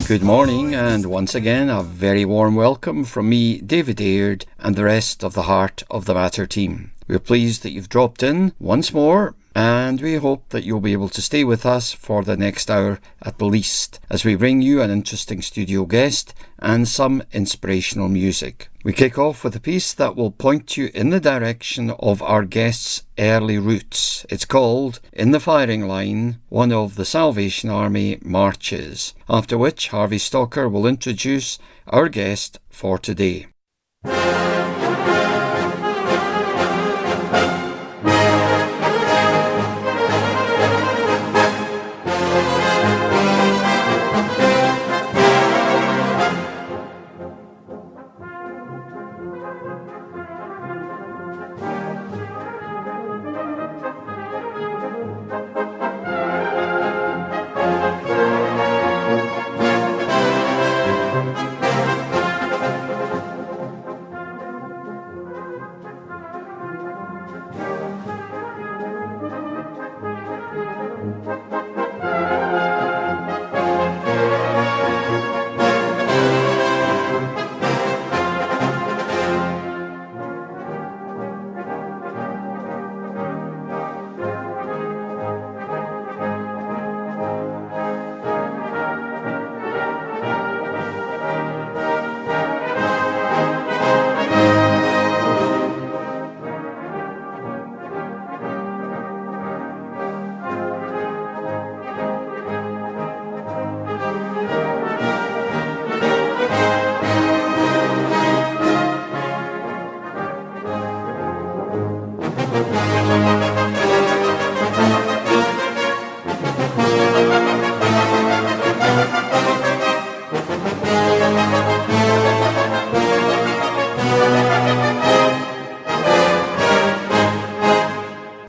Good morning, and once again a very warm welcome from me, David Aird, and the rest of the Heart of the Matter team. We're pleased that you've dropped in once more, and we hope that you'll be able to stay with us for the next hour at least, as we bring you an interesting studio guest and some inspirational music. We kick off with a piece that will point you in the direction of our guest's early roots. It's called In the Firing Line, one of the Salvation Army marches, after which Harvey Stalker will introduce our guest for today.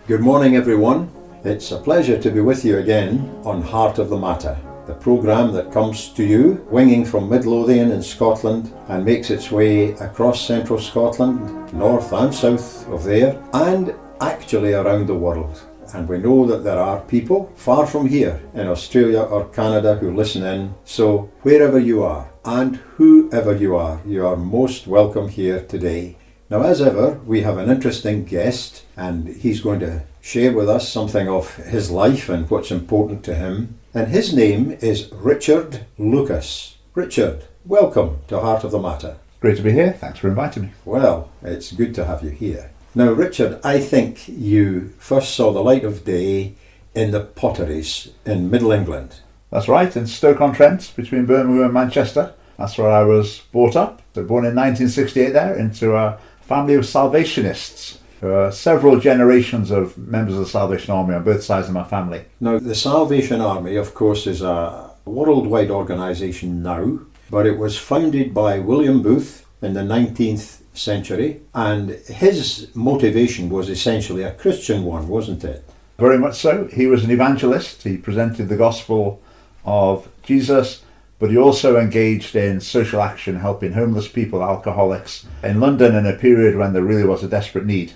Good morning, everyone. It's a pleasure to be with you again on Heart of the Matter, the programme that comes to you winging from Midlothian in Scotland and makes its way across central Scotland, north and south of there, and actually around the world. And we know that there are people far from here in Australia or Canada who listen in. So wherever you are and whoever you are most welcome here today. Now, as ever, we have an interesting guest, and he's going to share with us something of his life and what's important to him. And his name is Richard Lucas. Richard, welcome to Heart of the Matter. Great to be here. Thanks for inviting me. Well, it's good to have you here. Now, Richard, I think you first saw the light of day in the potteries in Middle England. That's right, in Stoke-on-Trent, between Birmingham and Manchester. That's where I was brought up. So born in 1968 there, into a family of Salvationists. There are several generations of members of the Salvation Army on both sides of my family. Now, the Salvation Army, of course, is a worldwide organisation now, but it was founded by William Booth in the 19th century, and his motivation was essentially a Christian one, wasn't it? Very much so. He was an evangelist. He presented the gospel of Jesus, but he also engaged in social action, helping homeless people, alcoholics, in London in a period when there really was a desperate need.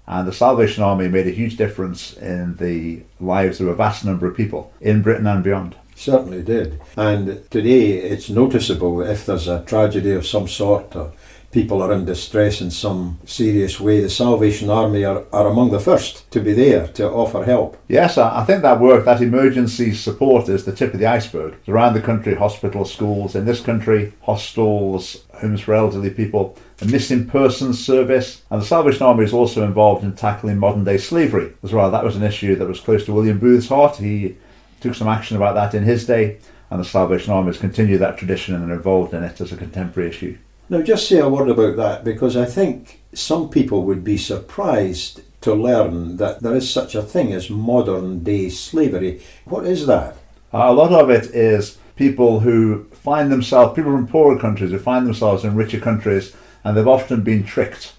And the Salvation Army made a huge difference in the lives of a vast number of people in Britain and beyond. Certainly did. And today it's noticeable if there's a tragedy of some sort or people are in distress in some serious way, the Salvation Army are among the first to be there to offer help. Yes, I think that work, that emergency support is the tip of the iceberg. Around the country, hospitals, schools, in this country, hostels, homes for elderly people, the missing persons service, and the Salvation Army is also involved in tackling modern day slavery as well. That was an issue that was close to William Booth's heart. He took some action about that in his day, and the Salvation Army has continued that tradition and are involved in it as a contemporary issue. Now, just say a word about that, because I think some people would be surprised to learn that there is such a thing as modern day slavery. What is that? A lot of it is people who find themselves, people from poorer countries who find themselves in richer countries, and they've often been tricked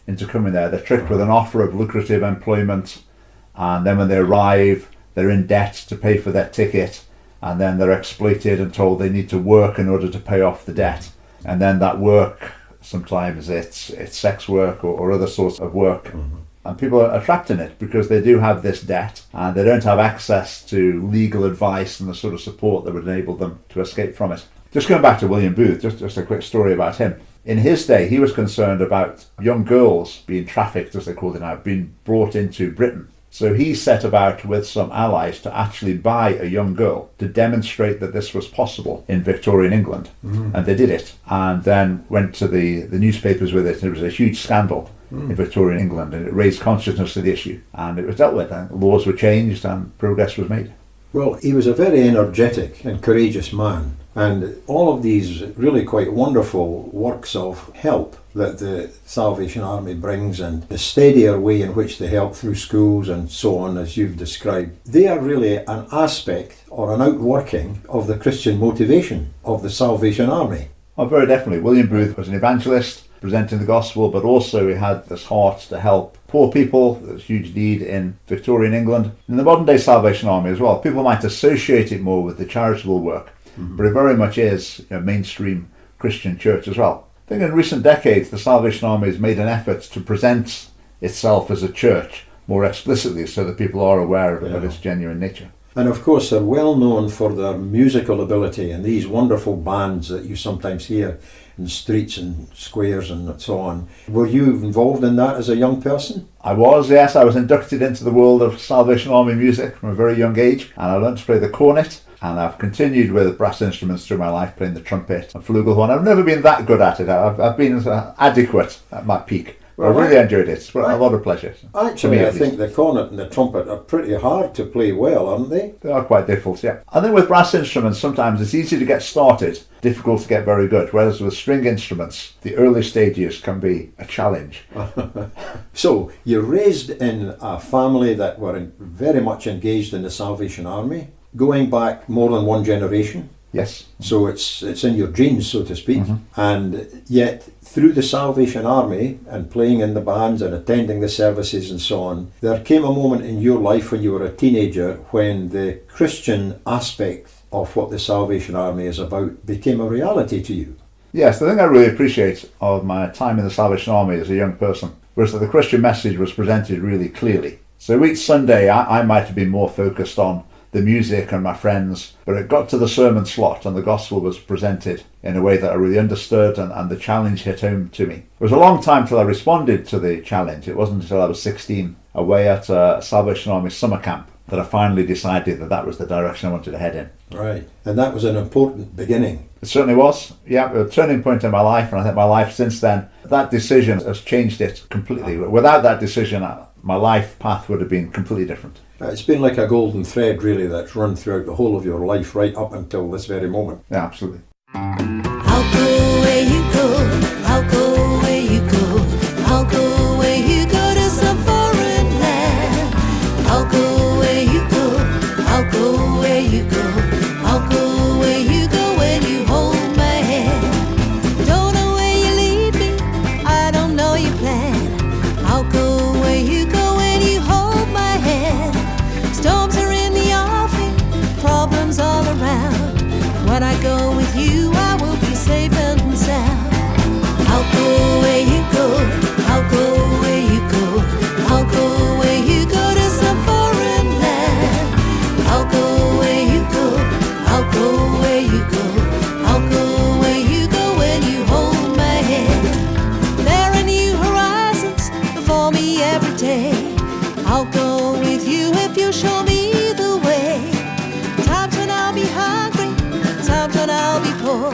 into coming there. They're tricked with an offer of lucrative employment, and then when they arrive, they're in debt to pay for their ticket, and then they're exploited and told they need to work in order to pay off the debt. And then that work, sometimes it's sex work or other sorts of work. Mm-hmm. And people are trapped in it because they do have this debt and they don't have access to legal advice and the sort of support that would enable them to escape from it. Just going back to William Booth, just a quick story about him. In his day, he was concerned about young girls being trafficked, as they call it now, being brought into Britain. So he set about with some allies to actually buy a young girl to demonstrate that this was possible in Victorian England. And they did it, and then went to the newspapers with it, and it was a huge scandal in Victorian England, and it raised consciousness of the issue, and it was dealt with, and laws were changed and progress was made. Well, he was a very energetic and courageous man, and all of these really quite wonderful works of help that the Salvation Army brings, and the steadier way in which they help through schools and so on, as you've described, they are really an aspect or an outworking of the Christian motivation of the Salvation Army. Oh, very definitely. William Booth was an evangelist presenting the gospel, but also he had this heart to help poor people. There's a huge need in Victorian England. In the modern day Salvation Army as well, people might associate it more with the charitable work, but it very much is a mainstream Christian church as well. I think in recent decades the Salvation Army has made an effort to present itself as a church more explicitly so that people are aware of its genuine nature. And of course they're well known for their musical ability and these wonderful bands that you sometimes hear in streets and squares and so on. Were you involved in that as a young person? I was, yes. I was inducted into the world of Salvation Army music from a very young age, and I learned to play the cornet, and I've continued with brass instruments through my life, playing the trumpet and flugelhorn. I've never been that good at it. I've been adequate at my peak. Well, I really enjoyed it. It's a lot of pleasure. Actually, I think the cornet and the trumpet are pretty hard to play well, aren't they? They are quite difficult, yeah. I think with brass instruments, sometimes it's easy to get started, difficult to get very good, whereas with string instruments, the early stages can be a challenge. So, you're raised in a family that were very much engaged in the Salvation Army, going back more than one generation. Yes. So it's in your genes, so to speak. And yet, through the Salvation Army and playing in the bands and attending the services and so on, there came a moment in your life when you were a teenager when the Christian aspect of what the Salvation Army is about became a reality to you. Yes, the thing I really appreciate of my time in the Salvation Army as a young person was that the Christian message was presented really clearly. So each Sunday I might have been more focused on the music and my friends, but it got to the sermon slot and the gospel was presented in a way that I really understood, and the challenge hit home to me. It was a long time till I responded to the challenge. It wasn't until I was 16 away at a Salvation Army summer camp that I finally decided that was the direction I wanted to head in. Right, and that was an important beginning. It certainly was, yeah, a turning point in my life, and I think my life since then, that decision has changed it completely. Without that decision, my life path would have been completely different. It's been like a golden thread, really, that's run throughout the whole of your life, right up until this very moment. Yeah, absolutely. I'll go where you go, I'll go where you go, I'll go where you go to some foreign land. I'll go where you go, I'll go where you go, I'll go where you go when you hold my hand. Don't know where you lead me, I don't know your plan. I'll go where you go when you hold my hand. Storms are in the offing, problems all around. When I go with you, I will be safe and sound. I'll go where you go, I'll go where you go, I'll go where you go to some foreign land. I'll go where you go, I'll go where you go, I'll go where you go when you hold my hand. There are new horizons before me every day. I'll go with you if you show me the way. Times when I'll be hungry, times when I'll be poor.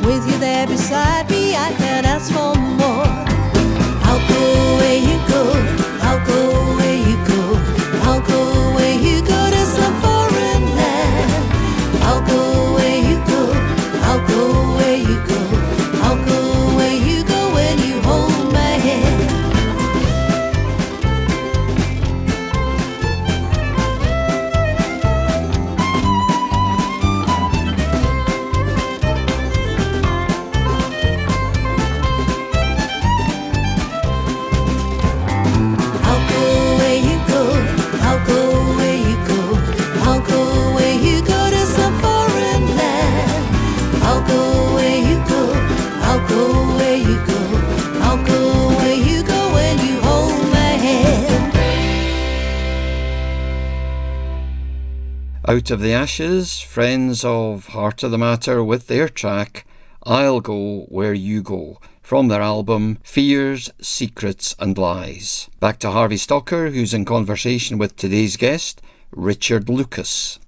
With you there beside me, I can't ask for more. I'll go where you go, I'll go where you go, I'll go where you go to some foreign land. I'll go where you go, I'll go where you go, I'll go where you go when you hold my hand. Out of the Ashes, friends of Heart of the Matter with their track I'll Go Where You Go from their album Fears, Secrets and Lies. Back to Harvey Stocker, who's in conversation with today's guest, Richard Lucas.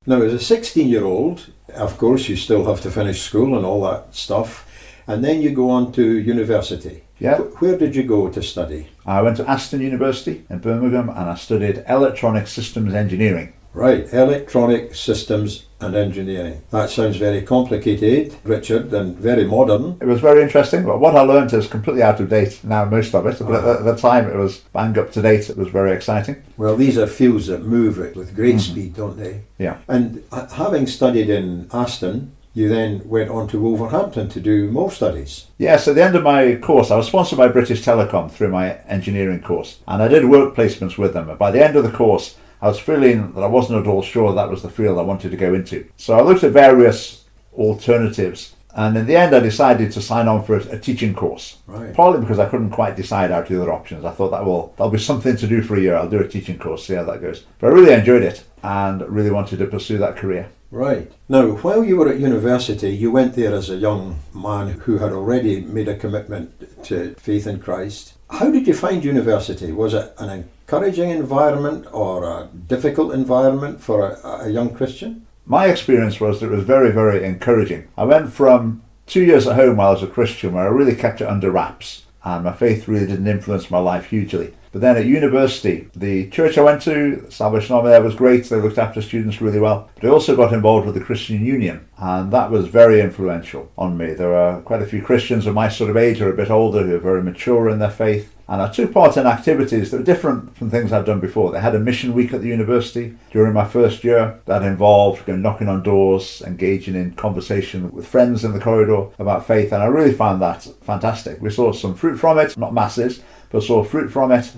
Now, as a 16-year-old, of course, you still have to finish school and all that stuff, and then you go on to university. Yeah. Where did you go to study? I went to Aston University in Birmingham and I studied electronic systems engineering. Right, electronic systems and engineering. That sounds very complicated, Richard, and very modern. It was very interesting, but what I learned is completely out of date now, most of it. But at the time it was bang up to date. It was very exciting. Well, these are fields that move with great speed, don't they? Yeah. And having studied in Aston, you then went on to Wolverhampton to do more studies. Yes, at the end of my course, I was sponsored by British Telecom through my engineering course, and I did work placements with them. But by the end of the course, I was feeling that I wasn't at all sure that was the field I wanted to go into. So I looked at various alternatives, and in the end I decided to sign on for a teaching course. Right. Partly because I couldn't quite decide out the other options. I thought that'll be something to do for a year. I'll do a teaching course, see how that goes. But I really enjoyed it and really wanted to pursue that career. Right. Now, while you were at university, you went there as a young man who had already made a commitment to faith in Christ. How did you find university? Was it an encouraging environment or a difficult environment for a young Christian? My experience was that it was very, very encouraging. I went from 2 years at home while I was a Christian where I really kept it under wraps and my faith really didn't influence my life hugely. But then at university, the church I went to, Salvation Army there, was great. They looked after students really well. But I also got involved with the Christian Union, and that was very influential on me. There are quite a few Christians of my sort of age or a bit older who are very mature in their faith. And I took part in activities that were different from things I'd done before. They had a mission week at the university during my first year that involved knocking on doors, engaging in conversation with friends in the corridor about faith, and I really found that fantastic. We saw some fruit from it, not masses, but saw fruit from it,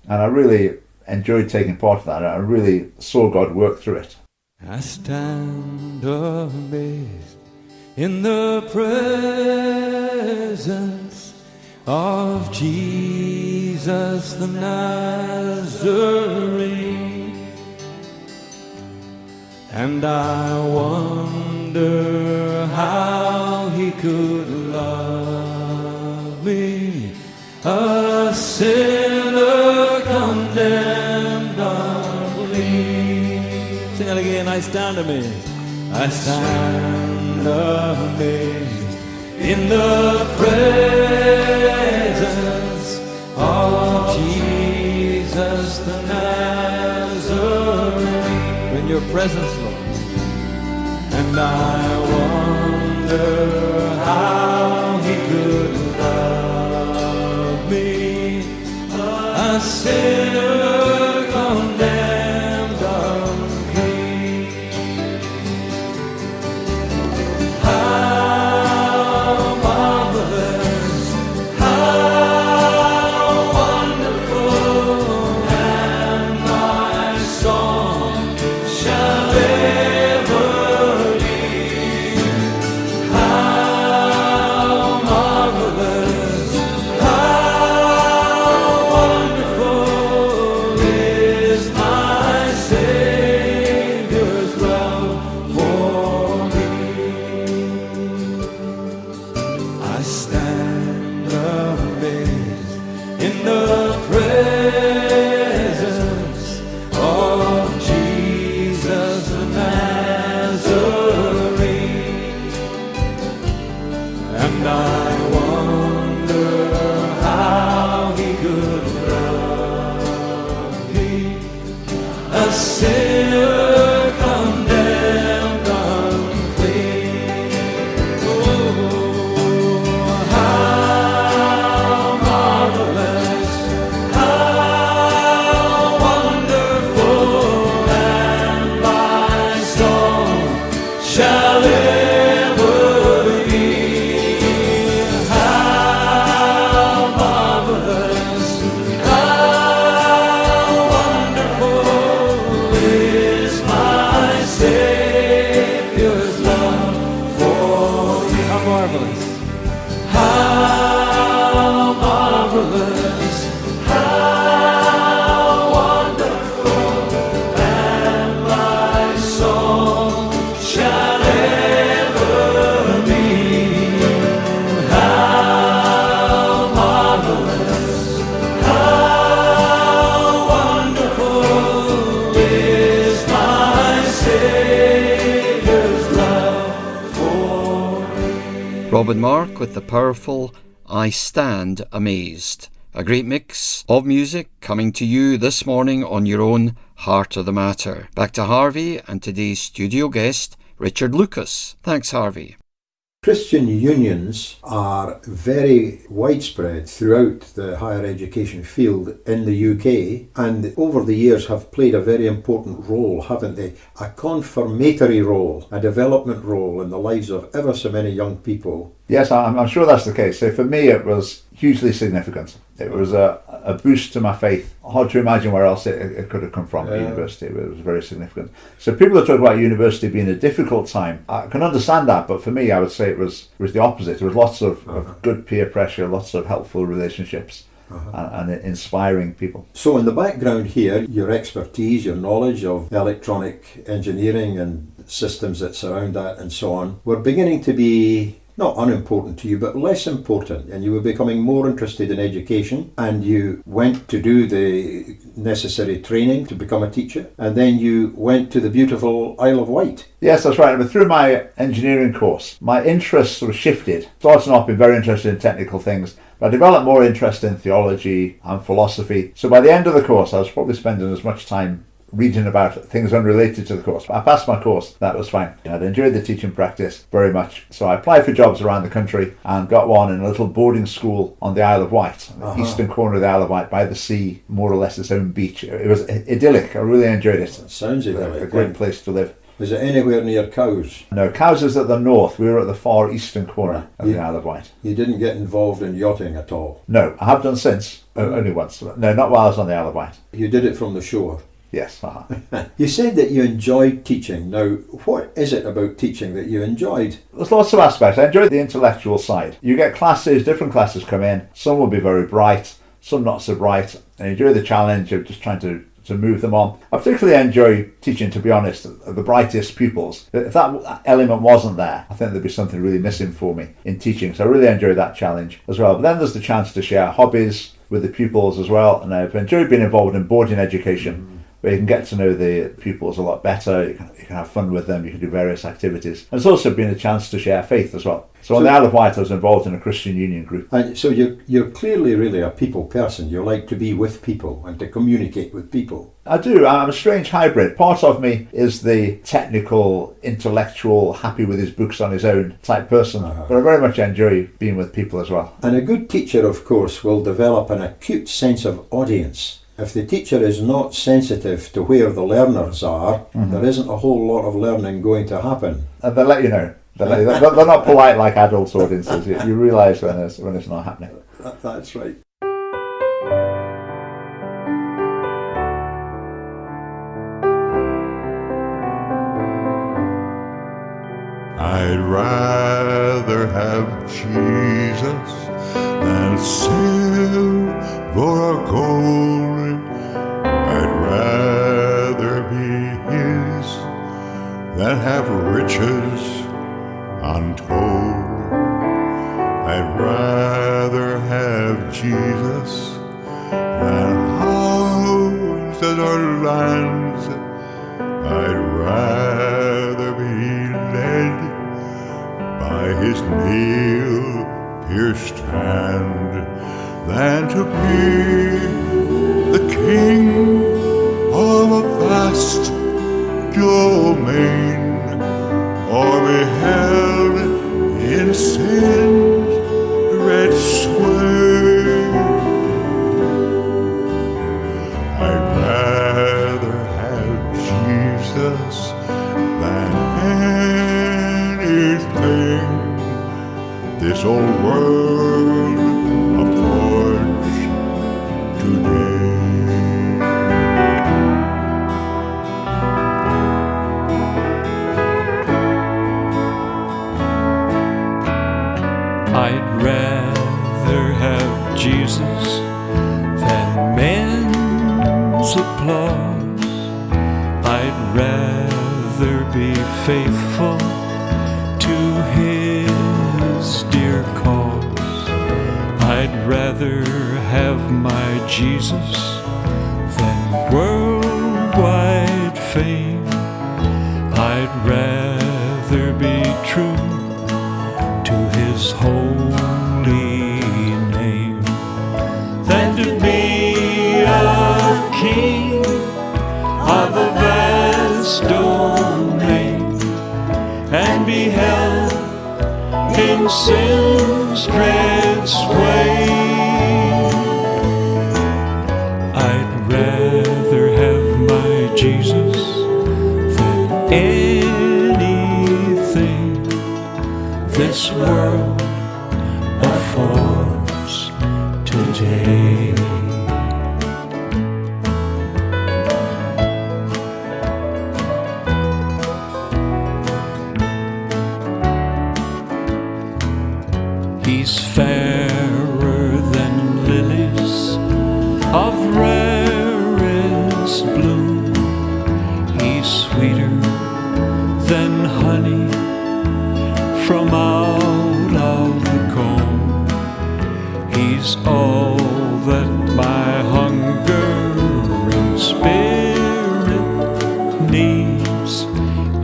and I really enjoyed taking part in that. I really saw God work through it. I stand amazed in the presence of Jesus the Nazarene, and I wonder how he could love me, a sinner condemned unclean. Sing it again. I stand amazed. I stand amazed in the presence of Jesus the Nazarene. In your presence, Lord. And I wonder how he could love me, a sinner condemned unclean. How marvelous, how wonderful, and my song shall ever be. How marvelous, how wonderful is my Savior's love for me. I stand amazed in the presence of Jesus the Nazarene, and I wonder how he could love me, a sinner condemned unclean. Oh, how marvelous, how wonderful, and my song shall ever be. How marvelous, how wonderful is my Savior's love for me. How marvelous, how marvelous, how wonderful, and my soul Robin Mark with the powerful I Stand Amazed. A great mix of music coming to you this morning on your own Heart of the Matter. Back to Harvey and today's studio guest, Richard Lucas. Thanks, Harvey. Christian unions are very widespread throughout the higher education field in the UK, and over the years have played a very important role, haven't they? A confirmatory role, a development role in the lives of ever so many young people. Yes, I'm sure that's the case. So for me, it was hugely significant. It was a boost to my faith. Hard to imagine where else it could have come from at university, but it was very significant. So people that talk about university being a difficult time, I can understand that, but for me, I would say it was the opposite. There was lots of good peer pressure, lots of helpful relationships. And inspiring people. So in the background here, your expertise, your knowledge of electronic engineering and systems that surround that and so on, were beginning to be not unimportant to you, but less important, and you were becoming more interested in education, and you went to do the necessary training to become a teacher, and then you went to the beautiful Isle of Wight. Yes, that's right. But through my engineering course, my interests sort of shifted. Starting off being very interested in technical things, but I developed more interest in theology and philosophy. So by the end of the course, I was probably spending as much time reading about things unrelated to the course. I passed my course, that was fine. I'd enjoyed the teaching practice very much. So I applied for jobs around the country and got one in a little boarding school on the Isle of Wight, the eastern corner of the Isle of Wight, by the sea, more or less its own beach. It was idyllic. I really enjoyed it. Sounds idyllic. A great place to live. Was it anywhere near Cowes? No, Cowes is at the north. We were at the far eastern corner of the Isle of Wight. You didn't get involved in yachting at all? No, I have done since, only once. No, not while I was on the Isle of Wight. You did it from the shore? Yes. You said that you enjoyed teaching. Now, what is it about teaching that you enjoyed? There's lots of aspects. I enjoyed the intellectual side. You get classes, different classes come in. Some will be very bright, some not so bright. I enjoy the challenge of just trying to move them on. I particularly enjoy teaching, to be honest, the brightest pupils. If that element wasn't there, I think there'd be something really missing for me in teaching. So I really enjoy that challenge as well. But then there's the chance to share hobbies with the pupils as well. And I've enjoyed being involved in boarding education, where you can get to know the pupils a lot better, you can have fun with them, you can do various activities. And it's also been a chance to share faith as well. So on the Isle of Wight I was involved in a Christian Union group. And so you're clearly really a people person. You like to be with people and to communicate with people. I do. I'm a strange hybrid. Part of me is the technical, intellectual, happy with his books on his own type person, but I very much enjoy being with people as well. And a good teacher, of course, will develop an acute sense of audience. If the teacher is not sensitive to where the learners are, there isn't a whole lot of learning going to happen. And they'll let you know. They're not polite like adult audiences. You realise when it's not happening. That's right. I'd rather have Jesus than silver or gold. I'd rather be his than have riches untold. I'd rather have Jesus than houses or lands. I'd rather be led by his nail-pierced hand than to be the king of a vast domain, or be held in sin's red sway. I'd rather have Jesus than anything this old world affords today. I'd rather have Jesus than men's applause. I'd rather be faithful to his dear cause. I'd rather have my Jesus than worldwide fame. I'd rather be true to His holy name, than to be a king of a vast domain, and be held in sin's dread sway. I'd rather have my Jesus than anything this world affords today. He's fairer than lilies of rarest bloom. He's sweeter than honey from out of the comb. He's all that my hungering spirit needs.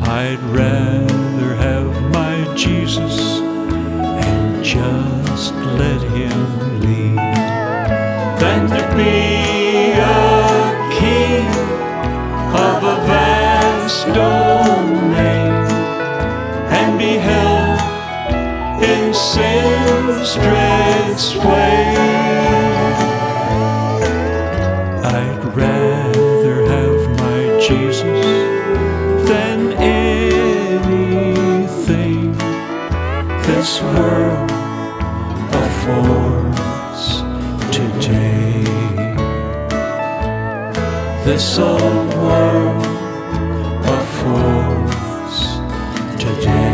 I'd rather have my Jesus and just let him lead, than to be a king of a vast domain, and be held in sin's dread sway. I'd rather have my Jesus than anything this world affords today. This old world affords today.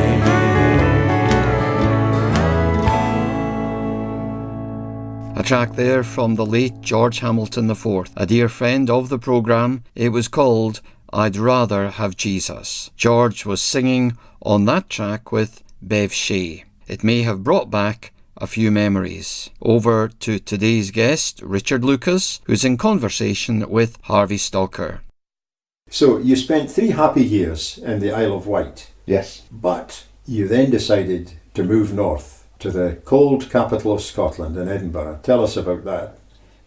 A track there from the late George Hamilton IV, a dear friend of the programme. It was called I'd Rather Have Jesus. George was singing on that track with Bev Shea. It may have brought back a few memories. Over to today's guest, Richard Lucas, who's in conversation with Harvey Stalker. So you spent 3 happy years in the Isle of Wight. Yes. But you then decided to move north to the cold capital of Scotland in Edinburgh. Tell us about that.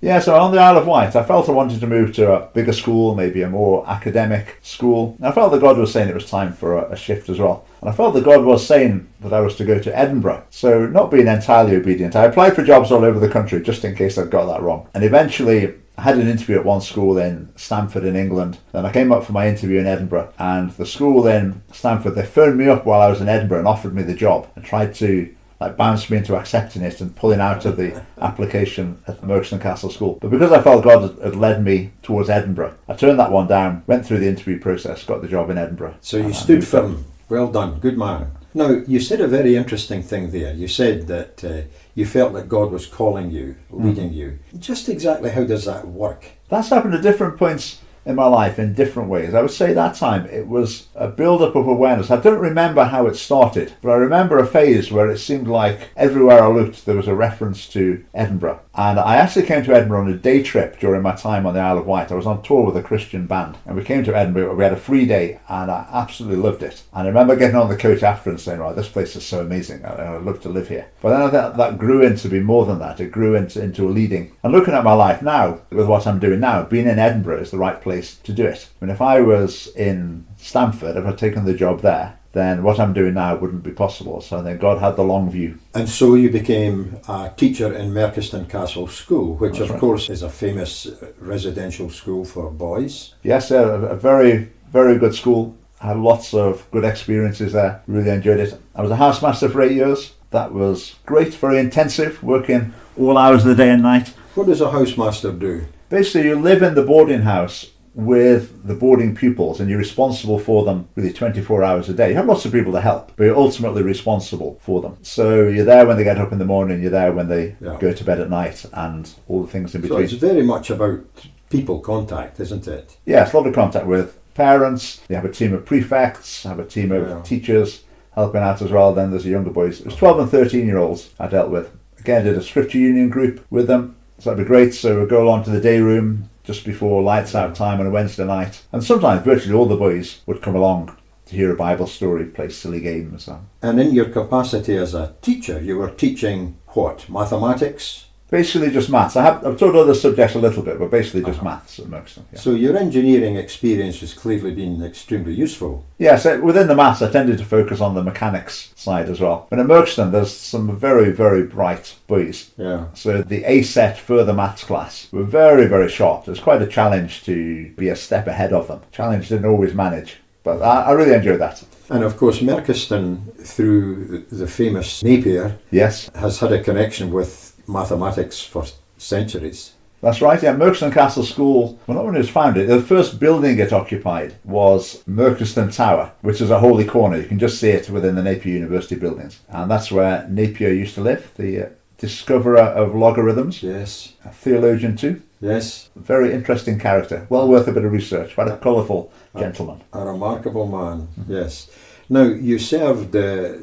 Yeah, so on the Isle of Wight, I felt I wanted to move to a bigger school, maybe a more academic school. And I felt that God was saying it was time for a shift as well. And I felt that God was saying that I was to go to Edinburgh. So not being entirely obedient, I applied for jobs all over the country just in case I'd got that wrong. And eventually I had an interview at one school in Stamford in England. Then I came up for my interview in Edinburgh. And the school in Stamford, they phoned me up while I was in Edinburgh and offered me the job and tried to bounced me into accepting it and pulling out of the application at the Merkston Castle School. But because I felt God had led me towards Edinburgh, I turned that one down, went through the interview process, got the job in Edinburgh. So you stood firm. Well done. Good man. Now, you said a very interesting thing there. You said that you felt that God was calling you, leading you. Just exactly how does that work? That's happened at different points in my life in different ways. I would say that time it was a build-up of awareness. I don't remember how it started, but I remember a phase where it seemed like everywhere I looked there was a reference to Edinburgh. And I actually came to Edinburgh on a day trip during my time on the Isle of Wight. I was on tour with a Christian band and we came to Edinburgh. We had a free day and I absolutely loved it. And I remember getting on the coach after and saying, right, this place is so amazing. I'd love to live here. But then I think that grew into be more than that. It grew into a leading. And looking at my life now, with what I'm doing now, being in Edinburgh is the right place to do it. I mean, if I was in Stamford, if I'd taken the job there, then what I'm doing now wouldn't be possible. So then God had the long view. And so you became a teacher in Merkston Castle School, which That's of right. course is a famous residential school for boys. Yes, a very, very good school. I had lots of good experiences there. Really enjoyed it. I was a housemaster for 8 years. That was great, very intensive, working all hours of the day and night. What does a housemaster do? Basically, you live in the boarding house with the boarding pupils and you're responsible for them really 24 hours a day. You have lots of people to help, but you're ultimately responsible for them. So you're there when they get up in the morning, you're there when they go to bed at night and all the things in So between. it's very much about people contact, isn't it? Yes, a lot of contact with parents. You have a team of prefects, have a team of teachers helping out as well. Then there's the younger boys. It was 12 and 13 year olds I dealt with. Again, did a scripture union group with them. So that'd be great. So we'd go along to the day room just before lights out time on a Wednesday night. And sometimes virtually all the boys would come along to hear a Bible story, play silly games. And in your capacity as a teacher, you were teaching what? Mathematics? Basically just maths. I've taught other subjects a little bit, but basically just maths at Merkston. Yeah. So your engineering experience has clearly been extremely useful. Yes, within the maths I tended to focus on the mechanics side as well. But at Merkston there's some very, very bright boys. Yeah. So the A set further maths class were very, very sharp. It was quite a challenge to be a step ahead of them. Challenge didn't always manage, but I really enjoyed that. And of course Merkiston, through the famous Napier, Yes. has had a connection with mathematics for centuries. That's right, yeah. Merkston Castle School, well, not when it was founded, the first building it occupied was Merkiston Tower, which is a holy corner. You can just see it within the Napier University buildings. And that's where Napier used to live, the discoverer of logarithms, Yes. a theologian too. Yes. Very interesting character, well worth a bit of research, quite a colourful gentleman. A remarkable man, yes. Now, you served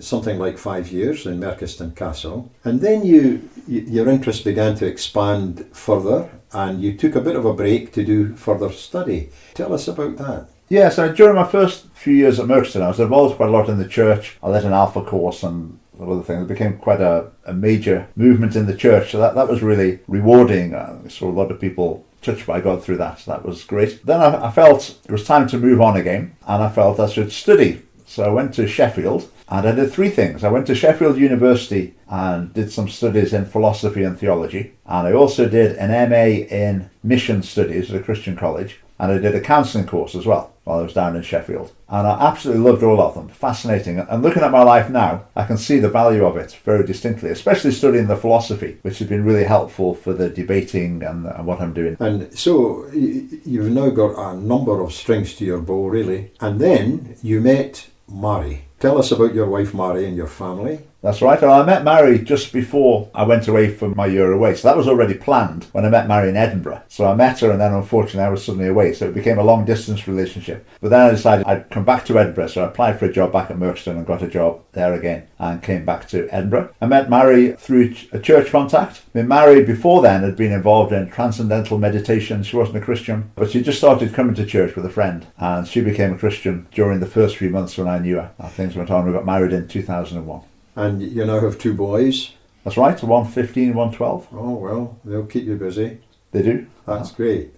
something like 5 years in Merkiston Castle, and then your interest began to expand further, and you took a bit of a break to do further study. Tell us about that. Yeah, so during my first few years at Merkiston, I was involved quite a lot in the church. I led an alpha course and other things. It became quite a major movement in the church, so that was really rewarding. I saw a lot of people touched by God through that. So that was great. Then I felt it was time to move on again, and I felt I should study. So I went to Sheffield and I did 3 things. I went to Sheffield University and did some studies in philosophy and theology. And I also did an MA in mission studies at a Christian college. And I did a counselling course as well while I was down in Sheffield. And I absolutely loved all of them. Fascinating. And looking at my life now, I can see the value of it very distinctly, especially studying the philosophy, which has been really helpful for the debating and what I'm doing. And so you've now got a number of strings to your bow, really. And then you met Mary. Tell us about your wife Mary and your family. That's right. Well, I met Mary just before I went away for my year away. So that was already planned when I met Mary in Edinburgh. So I met her and then unfortunately I was suddenly away. So it became a long distance relationship. But then I decided I'd come back to Edinburgh. So I applied for a job back at Merkston and got a job there again and came back to Edinburgh. I met Mary through a church contact. I mean, Mary before then had been involved in transcendental meditation. She wasn't a Christian, but she just started coming to church with a friend. And she became a Christian during the first few months when I knew her. And things went on. We got married in 2001. And you now have 2 boys. That's right, one 15, one 12. Oh, well, they'll keep you busy. They do. That's great.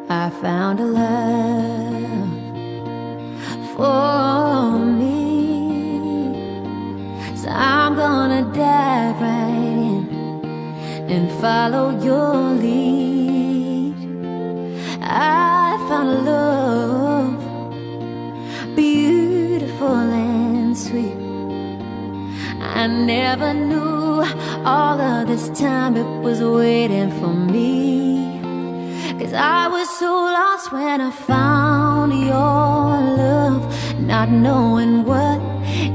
I found a love for me, so I'm gonna dive right in and follow your lead. I found a love beautiful and sweet. I never knew all of this time it was waiting for me. 'Cause I was so lost when I found your love, not knowing what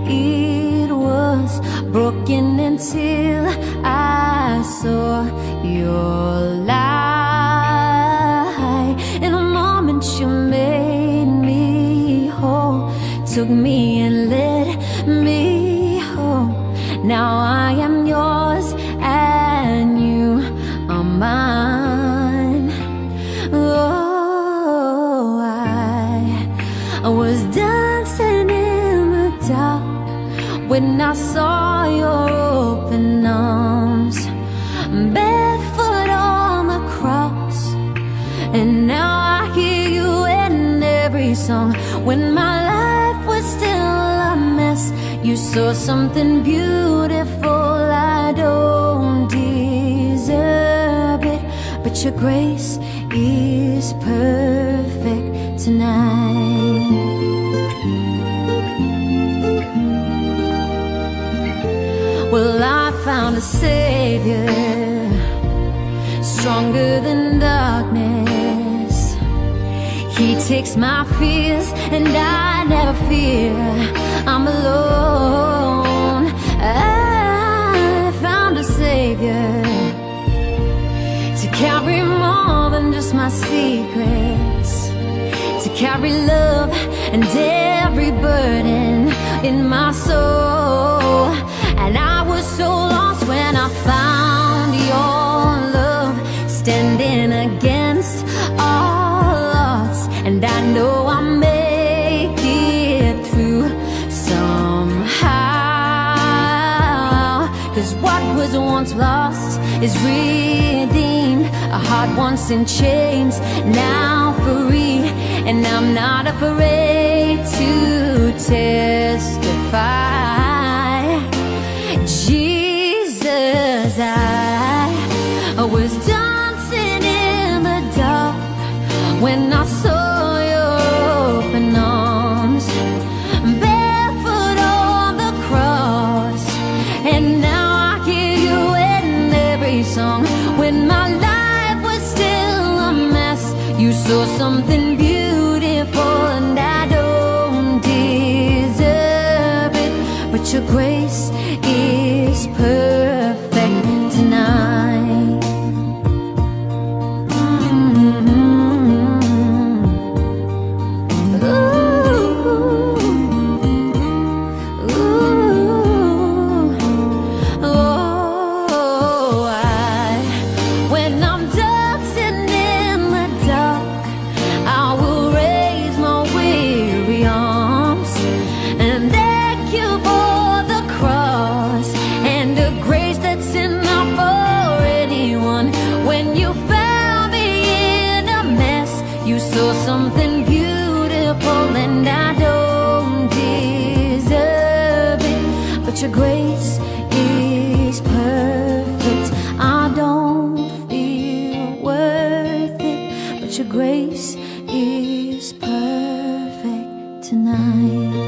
it was, broken until I saw your light. In a moment you made me whole, took me and led me home. Now I am yours and you are mine. Oh, I was dancing in the dark when I saw your open arms, barefoot on the cross. And now I hear you in every song. When my life was still a mess, you saw something beautiful. I don't deserve it, but your grace is perfect tonight. Well, I found a Savior, stronger than darkness. He takes my fears and I never fear I'm alone. I found a Savior to carry more than just my secrets, to carry love and every burden in my soul. And I was so lost when I found your love, standing against all odds. And I know I'll make it through. 'cause what was once lost is redeemed. A heart once in chains, now free, and I'm not afraid to testify. Jesus, I was dancing in the dark when I saw your open arms, barefoot on the cross, and now I hear you in every song. When my life was still a mess, you saw something beautiful, and I don't deserve it, but your grace is perfect tonight. When I'm dancing in the dark, I will raise my weary arms and thank you for the cross and the grace that's enough for anyone. When you found me in a mess, you saw something beautiful, and I don't deserve it, but your grace is perfect. I don't feel worth it, but your grace is perfect tonight.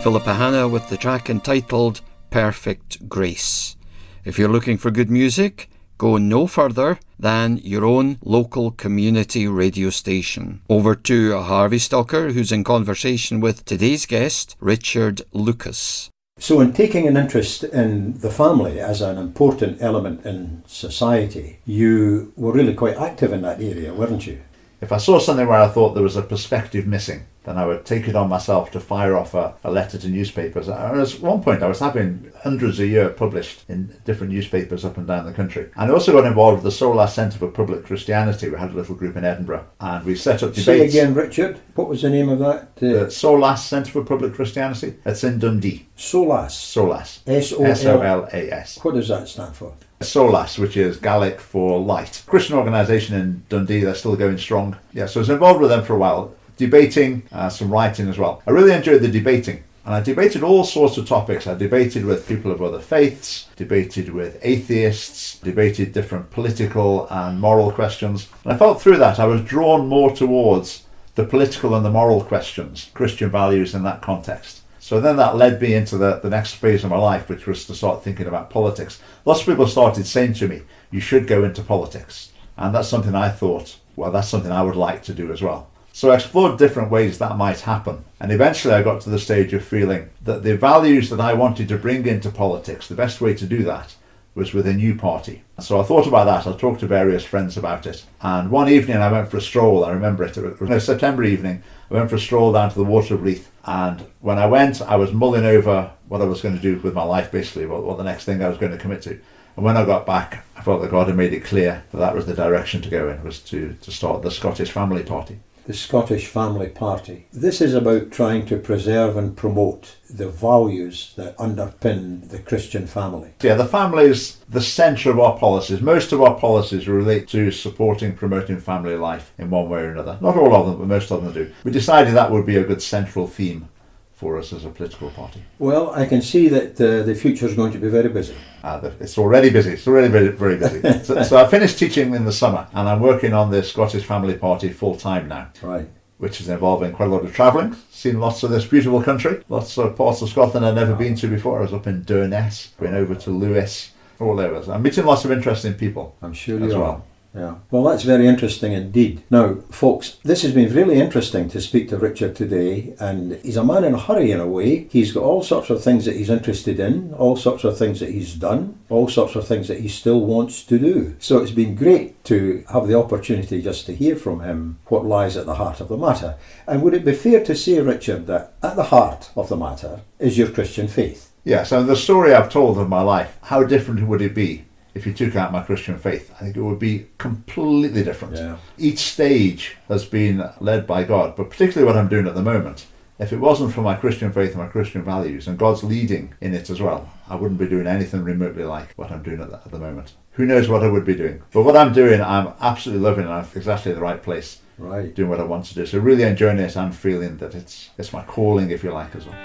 Philippa Hanna with the track entitled Perfect Grace. If you're looking for good music, go no further than your own local community radio station. Over to Harvey Stocker, who's in conversation with today's guest, Richard Lucas. So in taking an interest in the family as an important element in society, you were really quite active in that area, weren't you? If I saw something where I thought there was a perspective missing, then I would take it on myself to fire off a letter to newspapers. At one point I was having hundreds a year published in different newspapers up and down the country. And I also got involved with the Solas Centre for Public Christianity. We had a little group in Edinburgh and we set up debates. Say again, Richard, what was the name of that? The Solas Centre for Public Christianity. It's in Dundee. Solas. Solas. S-O-L-A-S. S-O-L-A-S. What does that stand for? Solas, which is Gaelic for light. Christian organisation in Dundee, they're still going strong. Yeah, so I was involved with them for a while, debating, some writing as well. I really enjoyed the debating, and I debated all sorts of topics. I debated with people of other faiths, debated with atheists, debated different political and moral questions. And I felt through that I was drawn more towards the political and the moral questions, Christian values in that context. So then that led me into the next phase of my life, which was to start thinking about politics. Lots of people started saying to me, you should go into politics. And that's something I thought, well, that's something I would like to do as well. So I explored different ways that might happen. And eventually I got to the stage of feeling that the values that I wanted to bring into politics, the best way to do that was with a new party. So I thought about that. I talked to various friends about it. And one evening I went for a stroll. I remember it. It was a September evening. I went for a stroll down to the Water of Leith. And when I went, I was mulling over what I was going to do with my life, basically, what the next thing I was going to commit to. And when I got back, I felt that God had made it clear that that was the direction to go in, was to start the Scottish Family Party. The Scottish Family Party. This is about trying to preserve and promote the values that underpin the Christian family. Yeah, the family is the centre of our policies. Most of our policies relate to supporting, promoting family life in one way or another. Not all of them, but most of them do. We decided that would be a good central theme for us as a political party. Well, I can see that the future is going to be very busy. It's already busy. It's already very, very busy. So I finished teaching in the summer, and I'm working on the Scottish Family Party full time now. Right. Which is involving quite a lot of travelling. Seen lots of this beautiful country. Lots of parts of Scotland I'd never been to before. I was up in Durness, going over to Lewis, all over. So I'm meeting lots of interesting people. I'm sure you are. Yeah. Well, that's very interesting indeed. Now, folks, this has been really interesting to speak to Richard today, and he's a man in a hurry in a way. He's got all sorts of things that he's interested in, all sorts of things that he's done, all sorts of things that he still wants to do. So it's been great to have the opportunity just to hear from him what lies at the heart of the matter. And would it be fair to say, Richard, that at the heart of the matter is your Christian faith? Yes, and the story I've told of my life, how different would it be if you took out my Christian faith. I think it would be completely different. Yeah. Each stage has been led by God, but particularly what I'm doing at the moment, if it wasn't for my Christian faith and my Christian values and God's leading in it as well, I wouldn't be doing anything remotely like what I'm doing at the moment. Who knows what I would be doing? But what I'm doing, I'm absolutely loving, and I'm exactly in the right place, Right. doing what I want to do. So really enjoying it and feeling that it's my calling, if you like, as well.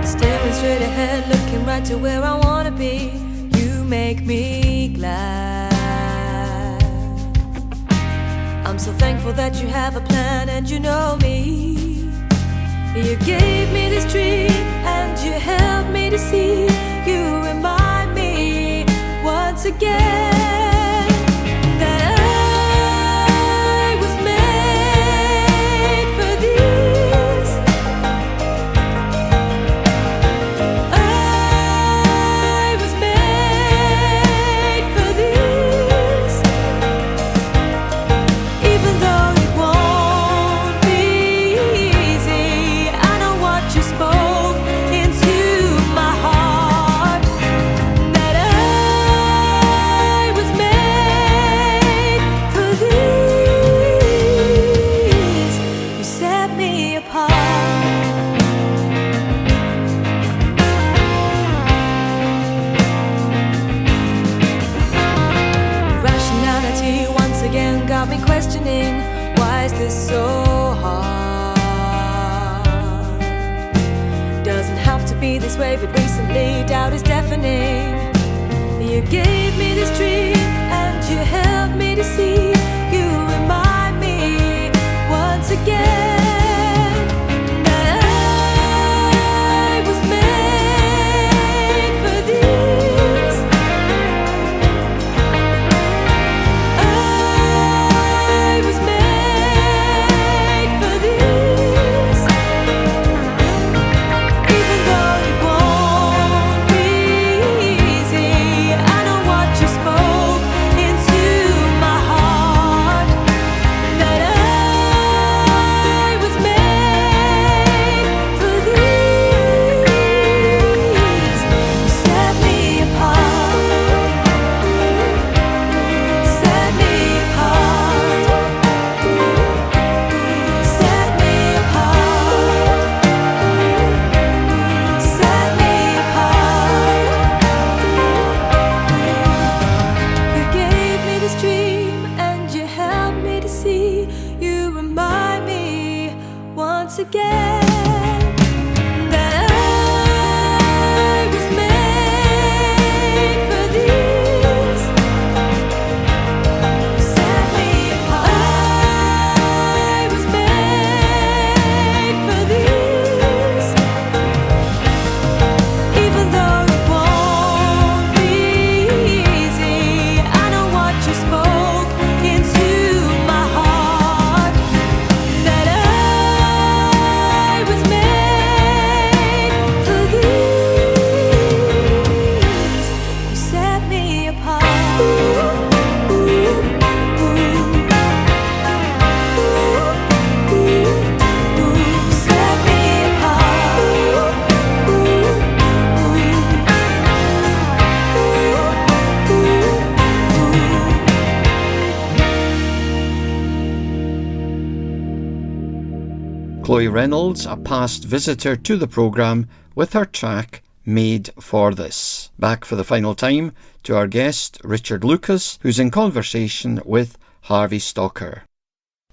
Staring straight ahead, looking right to where I wanna be. You make me glad. I'm so thankful that you have a plan and you know me. You gave me this dream and you helped me to see. You remind me once again that I was made for this. I was made for this. Even though it won't be easy, I know what you spoke into my heart, that I was made for this. You set me apart. Rationality once again got me questioning, why is this so hard? Doesn't have to be this way, but recently doubt is deafening. You gave me this dream and you helped me to see. You remind me once again that I was made for this. I was made for this. Even though it won't be easy, I know what you spoke into my heart, that I was made for this. You set me apart. Set me apart. Set me apart. Set me apart. You gave me this dream and you helped me to see. You remind me once again that I was made for this. Set me apart. I was made for this. Even though it won't be easy, I know what you spoke into my heart, that I was made for this. You set me apart. You set me apart. Chloe Reynolds, a past visitor to the programme, with her track Made for This. Back for the final time to our guest, Richard Lucas, who's in conversation with Harvey Stocker.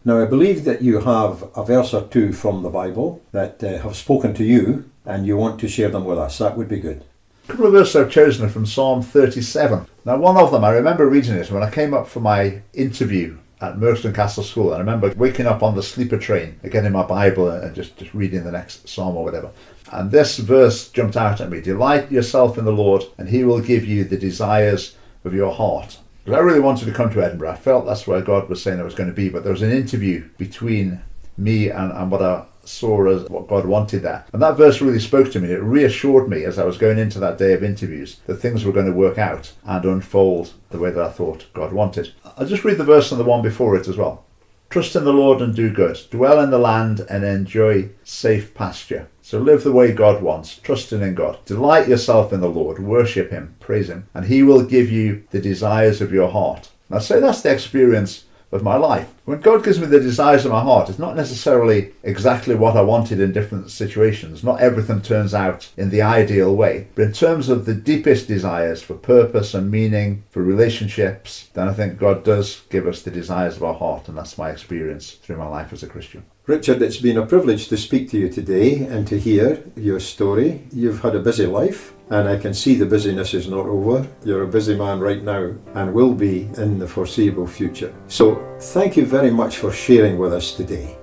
Now, I believe that you have a verse or two from the Bible that have spoken to you and you want to share them with us. That would be good. A couple of verses I've chosen are from Psalm 37. Now, one of them, I remember reading it when I came up for my interview at Merkston Castle School. I remember waking up on the sleeper train, getting my Bible and just reading the next psalm or whatever. And this verse jumped out at me. Delight yourself in the Lord, and he will give you the desires of your heart. Because I really wanted to come to Edinburgh. I felt that's where God was saying I was going to be. But there was an interview between me and what I saw as what God wanted there. And that verse really spoke to me. It reassured me as I was going into that day of interviews that things were going to work out and unfold the way that I thought God wanted. I'll just read the verse and the one before it as well. Trust in the Lord and do good. Dwell in the land and enjoy safe pasture. So live the way God wants, trusting in God. Delight yourself in the Lord, worship him, praise him, and he will give you the desires of your heart. And I say that's the experience of my life. When God gives me the desires of my heart, it's not necessarily exactly what I wanted in different situations. Not everything turns out in the ideal way. But in terms of the deepest desires for purpose and meaning, for relationships, then I think God does give us the desires of our heart, and that's my experience through my life as a Christian. Richard, it's been a privilege to speak to you today and to hear your story. You've had a busy life, and I can see the busyness is not over. You're a busy man right now and will be in the foreseeable future. So thank you very much for sharing with us today.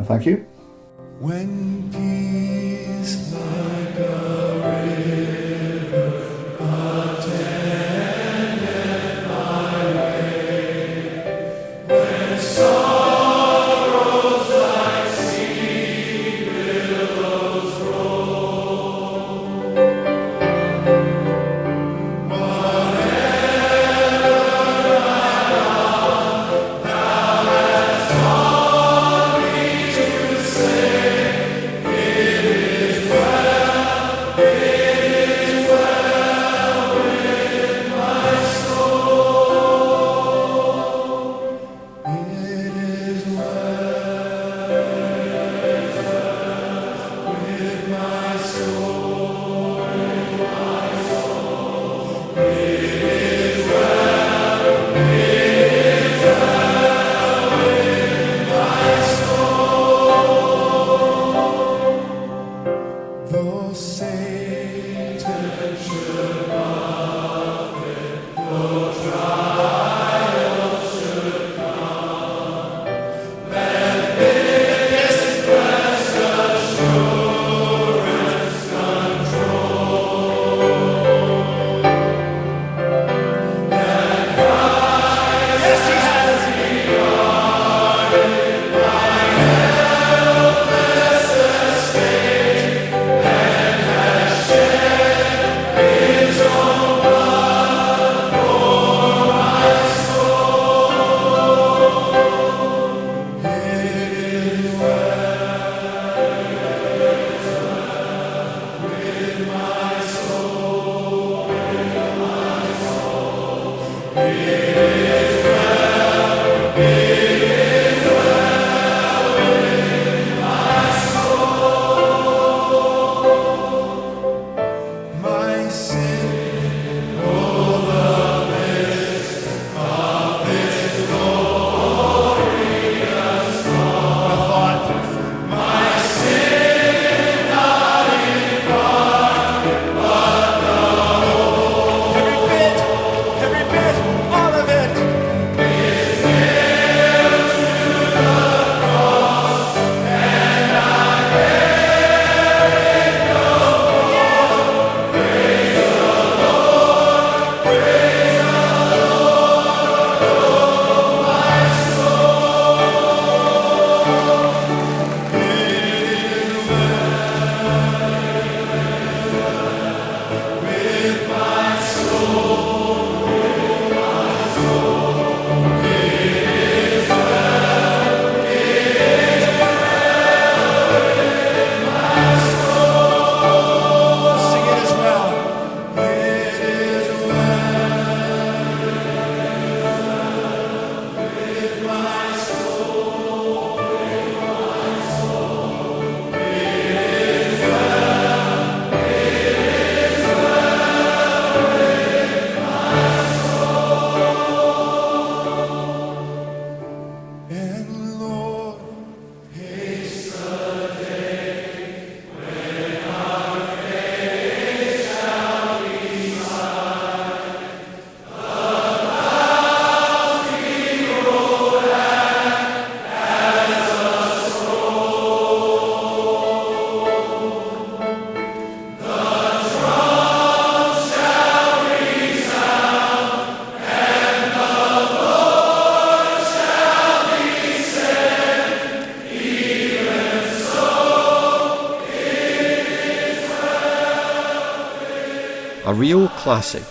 Thank you. When peace like a river attendeth my way, when sorrows like sea billows roll, whatever thou hast taught me to say, it is well with my soul. It is well with my soul. It is well with my soul. Though Satan should buffet, though trials should come, let this blessed assurance control, that Christ, yes, he has regarded my helpless estate, and has shed his own blood for my soul. It is well with my soul. It is well with my soul. My sin, oh, the bliss of this glorious thought. My sin not in part, but the whole. Every bit, all of it is nailed to the cross, and I bear it no more. Praise the Lord, praise the Lord, oh my soul. It is well with my soul. Sing it as well. It is well with my soul. It is well with my soul. And Lord, haste the day when our faith shall be sight. The clouds be rolled back as a scroll. The drums shall resound, and the Lord shall descend. Even so, A real classic.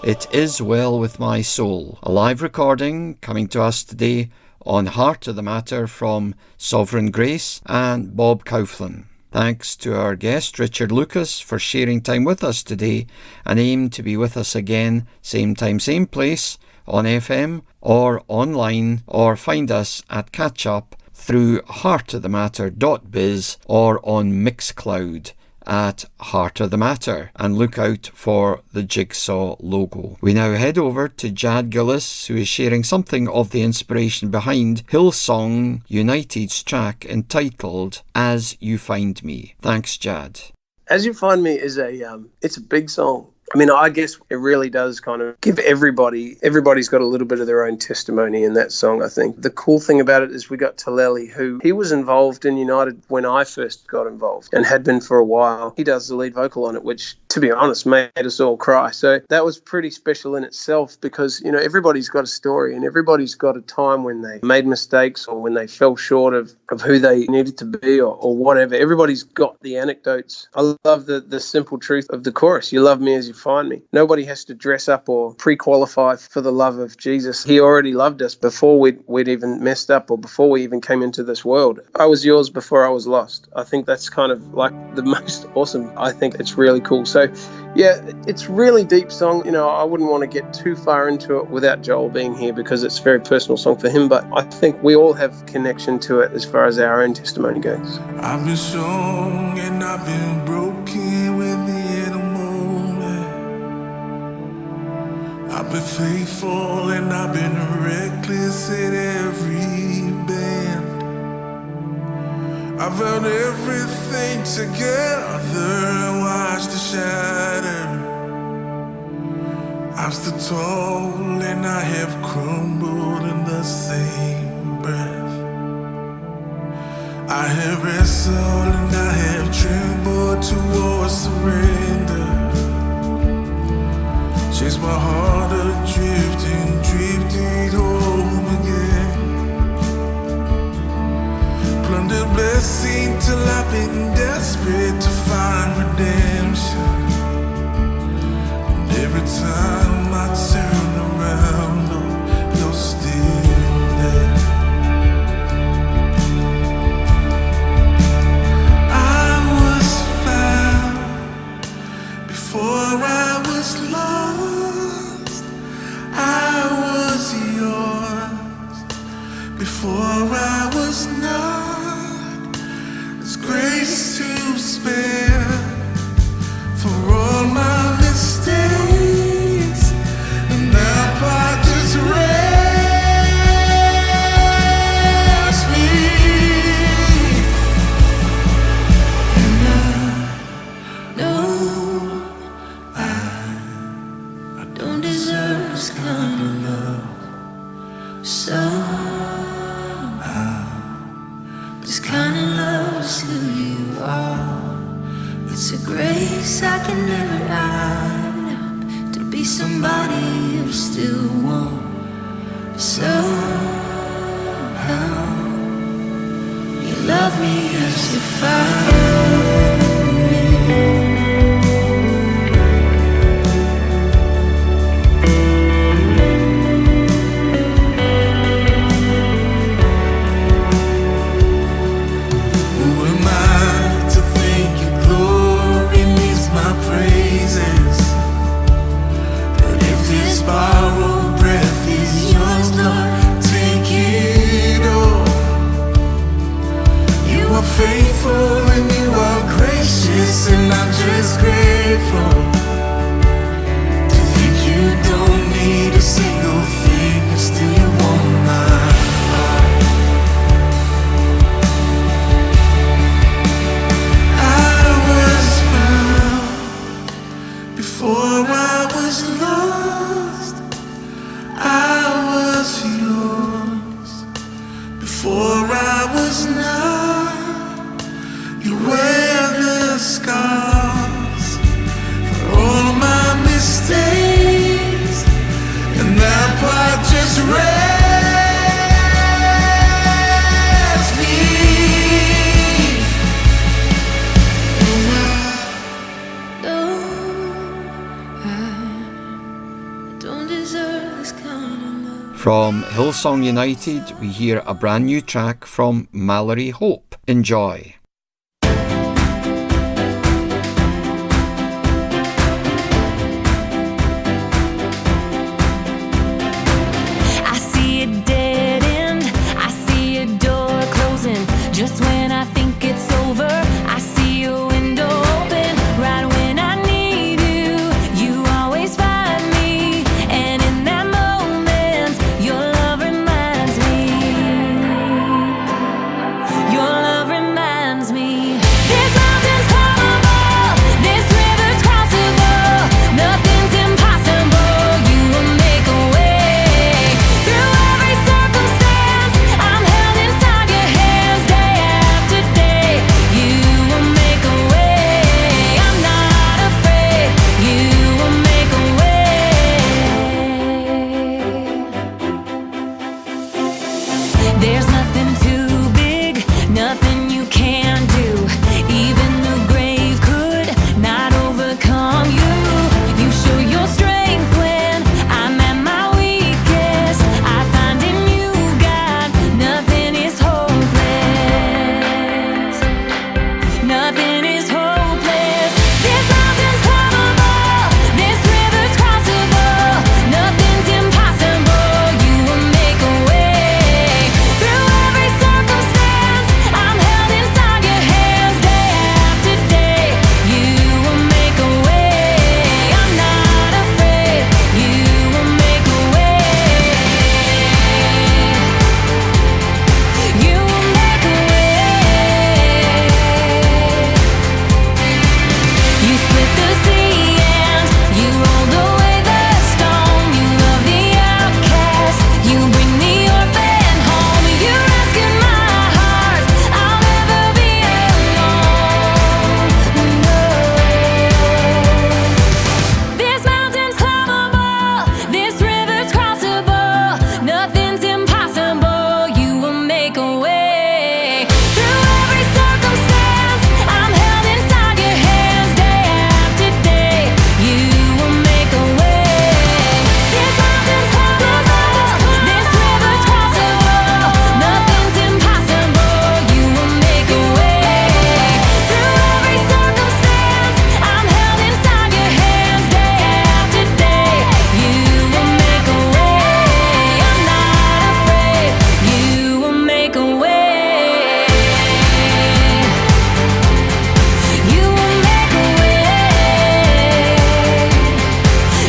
It Is Well With My Soul. A live recording coming to us today on Heart of the Matter from Sovereign Grace and Bob Kauflin. Thanks to our guest Richard Lucas for sharing time with us today, and aim to be with us again same time, same place on FM or online, or find us at Catch Up through heartofthematter.biz or on Mixcloud at Heart of the Matter, and look out for the Jigsaw logo. We now head over to Jad Gillis, who is sharing something of the inspiration behind Hillsong United's track entitled As You Find Me. Thanks, Jad. As You Find Me is it's a big song. I mean, I guess it really does kind of give everybody's got a little bit of their own testimony in that song, I think. The cool thing about it is we got Taleli, who he was involved in United when I first got involved and had been for a while. He does the lead vocal on it, which, to be honest, made us all cry. So that was pretty special in itself because, everybody's got a story and everybody's got a time when they made mistakes or when they fell short of who they needed to be or whatever. Everybody's got the anecdotes. I love the simple truth of the chorus. You love me as you find me. Nobody has to dress up or pre-qualify for the love of Jesus. He already loved us before we'd even messed up or before we even came into this world. I was yours before I was lost. I think that's kind of like the most awesome. I think it's really cool. So yeah, it's really deep song. I wouldn't want to get too far into it without Joel being here because it's a very personal song for him, but I think we all have connection to it as far as our own testimony goes. I've been strong and I've been broken within a moment. I've been faithful and I've been reckless at every bend. I've held everything together and watched it shatter. I've stood tall and I have crumbled in the same breath. I have wrestled and I have trembled towards surrender. Chased my heart adrift and drifted home again. Plundered blessing till I've been desperate to find redemption. And every time I turn around, oh, you're still there. I was found before I was lost. I was yours before I was not. There's grace to spare for all my mistakes, and now I just rest me. And I know I don't deserve this kind of love. Somehow this kind of love is who you are. It's a grace I can never add up to be somebody you still want. Somehow you love me as you found me. Borrowed breath is yours, Lord, take it all. You are faithful and you are gracious, and I'm just grateful to think you don't need a single thing, and still you want my heart. I was found before I was lost. I was yours before I was not. You wear the scars for all my mistakes, and that part just rests me. And I know I From Hillsong United, we hear a brand new track from Mallory Hope. Enjoy. I see a dead end, I see a door closing. Just when I think it's over, I see a window open. Right when I need you, you always find me. And in that moment, your love reminds me. Your love reminds me. This mountain's climbable, this river's crossable. Nothing's impossible, you will make a way. Through every circumstance, I'm held inside your hands day after day. You will make a way, I'm not afraid. You will make a way. There's nothing too big, nothing you can't do. Even the grave could not overcome you. You show your strength when I'm at my weakest. I find in you, God, nothing is hopeless. Nothing is hopeless. This mountain's climbable, this river's crossable. Nothing's impossible, you will make a way. Through every circumstance, I'm held inside your hands day after day. You will make a way, I'm not afraid. You will make a way. You will make a way. You split the sea and you rolled away the stone. You love the outcast, you bring the orphan home. You rescued my heart, I'll never be alone. No. This mountain's climbable, this river's crossable. Nothing's impossible, you will make a way. Through every circumstance, I'm held inside your hands day after day. You will make a way. This mountain's climbable, this river's crossable. Nothing's impossible, you will make a way. Through every circumstance, I'm held inside your hands day after day. You will make a way, I'm not afraid. You will make a way. You will make a way.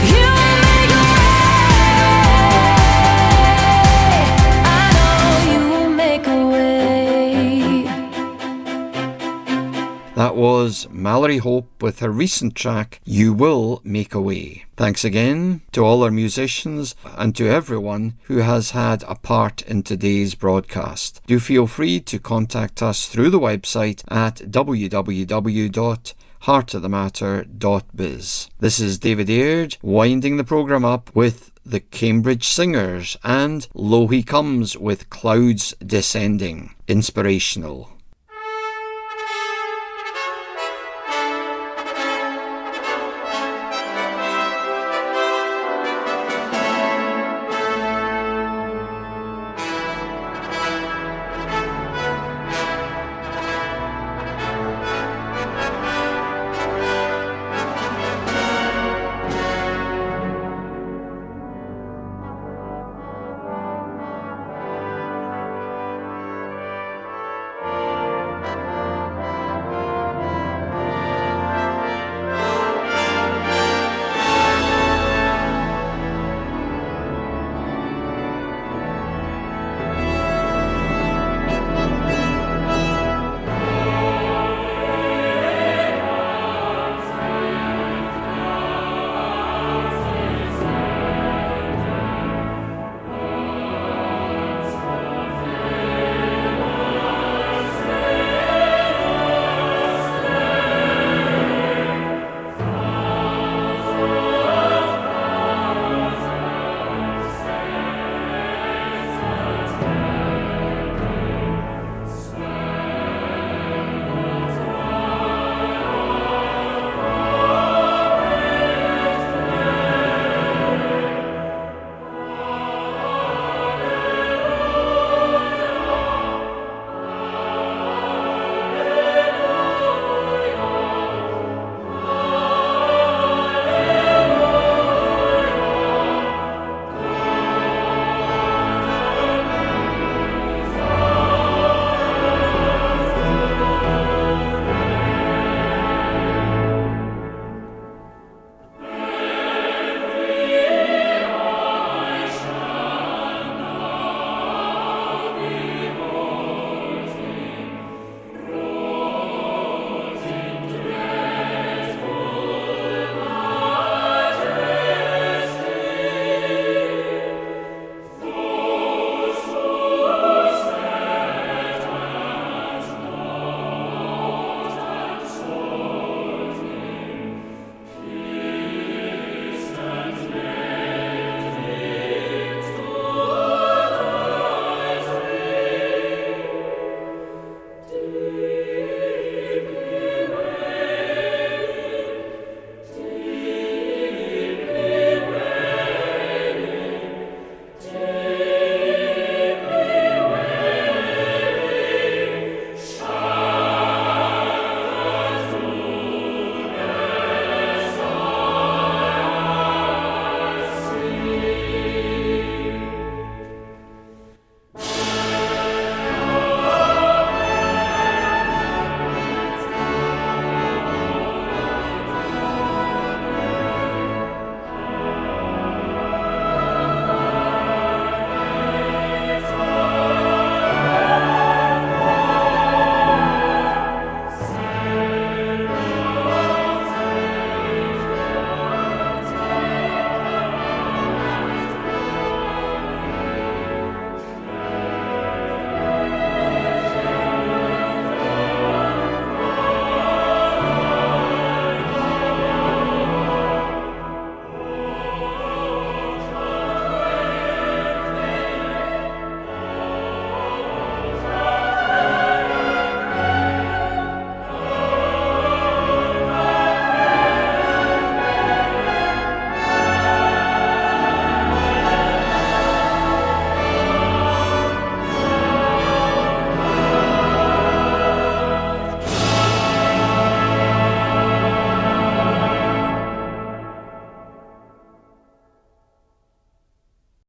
You will make a way. I know you will make a way. That was Mallory Hope with her recent track, You Will Make a Way. Thanks again to all our musicians and to everyone who has had a part in today's broadcast. Do feel free to contact us through the website at www.heartofthematter.biz. This is David Aird winding the programme up with the Cambridge Singers and Lo He Comes with Clouds Descending. Inspirational.